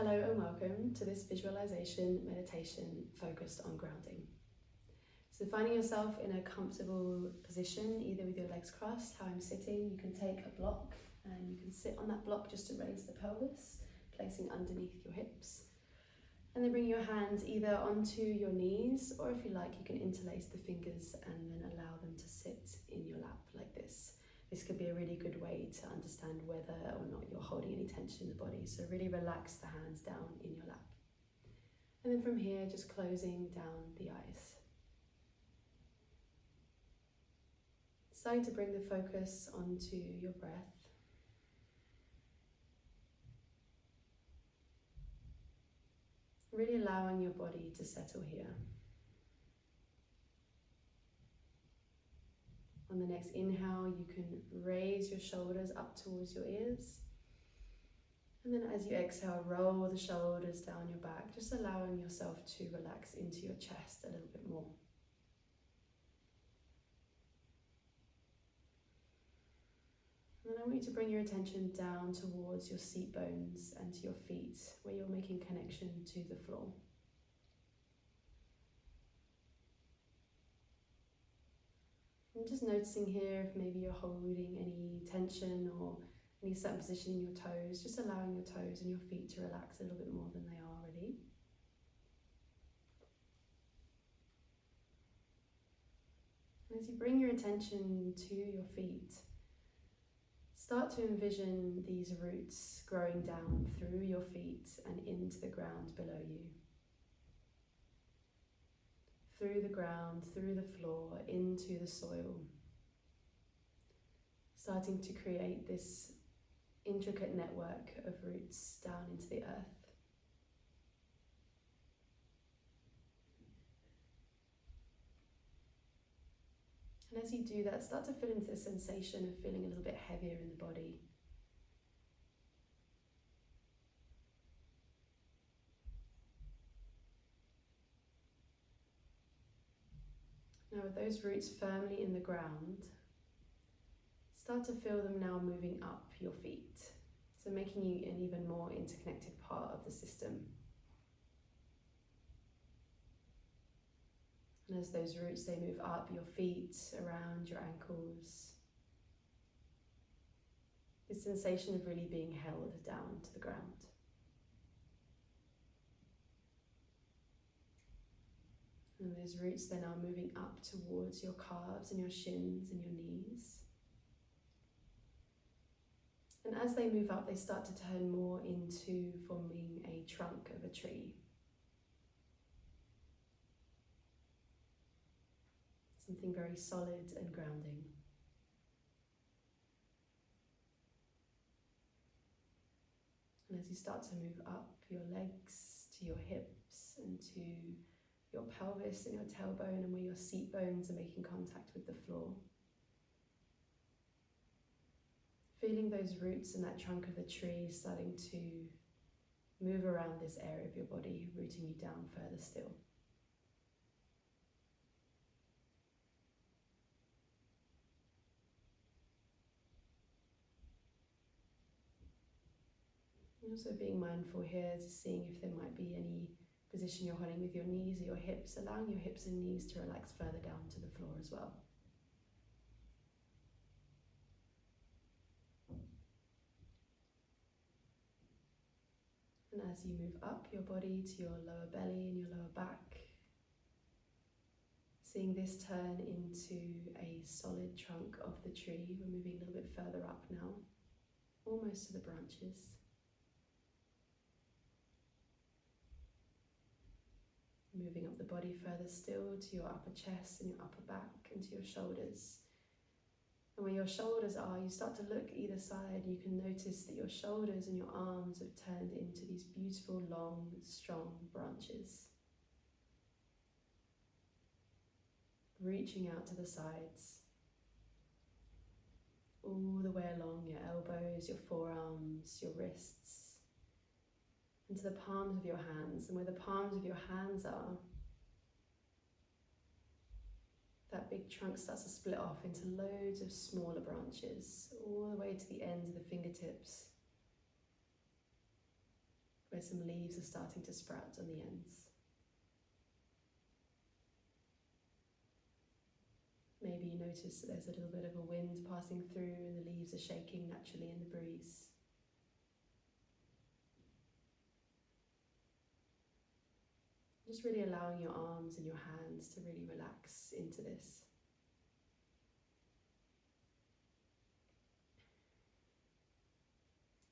Hello and welcome to this visualization meditation focused on grounding. So finding yourself in a comfortable position, either with your legs crossed, how I'm sitting, you can take a block and you can sit on that block just to raise the pelvis, placing underneath your hips. And then bring your hands either onto your knees, or if you like, you can interlace the fingers and then allow them to sit in your lap like this. This could be a really good way to understand whether or not you're holding any tension in the body. So really relax the hands down in your lap. And then from here, just closing down the eyes. Starting to bring the focus onto your breath. Really allowing your body to settle here. On the next inhale, you can raise your shoulders up towards your ears. And then as you exhale, roll the shoulders down your back, just allowing yourself to relax into your chest a little bit more. And then I want you to bring your attention down towards your seat bones and to your feet, where you're making connection to the floor. And just noticing here if maybe you're holding any tension or any certain position in your toes, just allowing your toes and your feet to relax a little bit more than they are already. And as you bring your attention to your feet, start to envision these roots growing down through your feet and into the ground below you. Through the ground, through the floor, into the soil. Starting to create this intricate network of roots down into the earth. And as you do that, start to feel into the sensation of feeling a little bit heavier in the body. Now with those roots firmly in the ground, start to feel them now moving up your feet. So making you an even more interconnected part of the system. And as those roots, they move up your feet, around your ankles. This sensation of really being held down to the ground. And those roots, they're now moving up towards your calves and your shins and your knees. And as they move up, they start to turn more into forming a trunk of a tree. Something very solid and grounding. And as you start to move up your legs to your hips and to your pelvis and your tailbone, and where your seat bones are making contact with the floor. Feeling those roots and that trunk of the tree starting to move around this area of your body, rooting you down further still. And also being mindful here to seeing if there might be any position you're holding with your knees or your hips, allowing your hips and knees to relax further down to the floor as well. And as you move up your body to your lower belly and your lower back, seeing this turn into a solid trunk of the tree. We're moving a little bit further up now, almost to the branches. Moving up the body further still to your upper chest and your upper back and to your shoulders. And where your shoulders are, you start to look either side. You can notice that your shoulders and your arms have turned into these beautiful, long, strong branches. Reaching out to the sides. All the way along your elbows, your forearms, your wrists. Into the palms of your hands, and where the palms of your hands are, that big trunk starts to split off into loads of smaller branches, all the way to the ends of the fingertips, where where some leaves are starting to sprout on the ends. Maybe you notice that there's a little bit of a wind passing through and the leaves are shaking naturally in the breeze. Just really allowing your arms and your hands to really relax into this.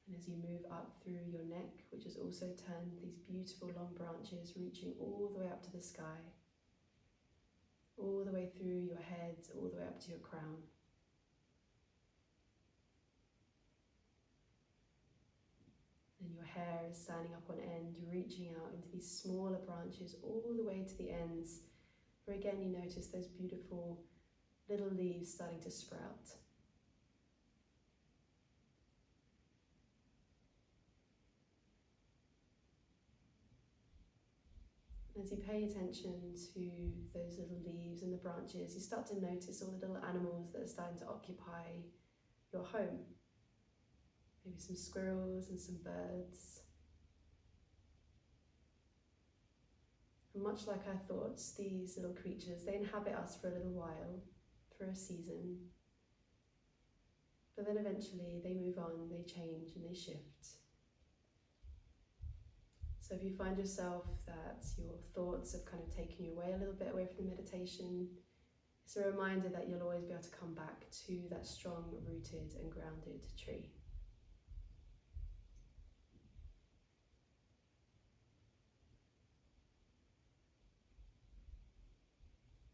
And as you move up through your neck, which has also turned these beautiful long branches reaching all the way up to the sky, all the way through your head, all the way up to your crown. And your hair is standing up on end, reaching out into these smaller branches all the way to the ends, where again you notice those beautiful little leaves starting to sprout. As you pay attention to those little leaves and the branches, you start to notice all the little animals that are starting to occupy your home. Maybe some squirrels and some birds. And much like our thoughts, these little creatures, they inhabit us for a little while, for a season. But then eventually they move on, they change and they shift. So if you find yourself that your thoughts have kind of taken you away a little bit away from the meditation, it's a reminder that you'll always be able to come back to that strong rooted and grounded tree.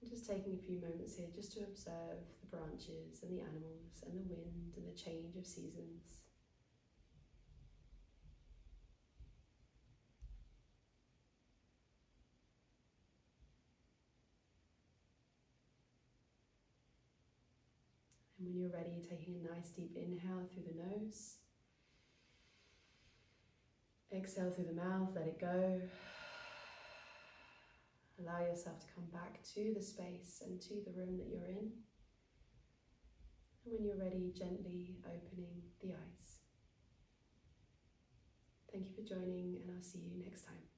And just taking a few moments here just to observe the branches and the animals and the wind and the change of seasons. And when you're ready, taking a nice deep inhale through the nose. Exhale through the mouth, let it go. Allow yourself to come back to the space and to the room that you're in. And when you're ready, gently opening the eyes. Thank you for joining, and I'll see you next time.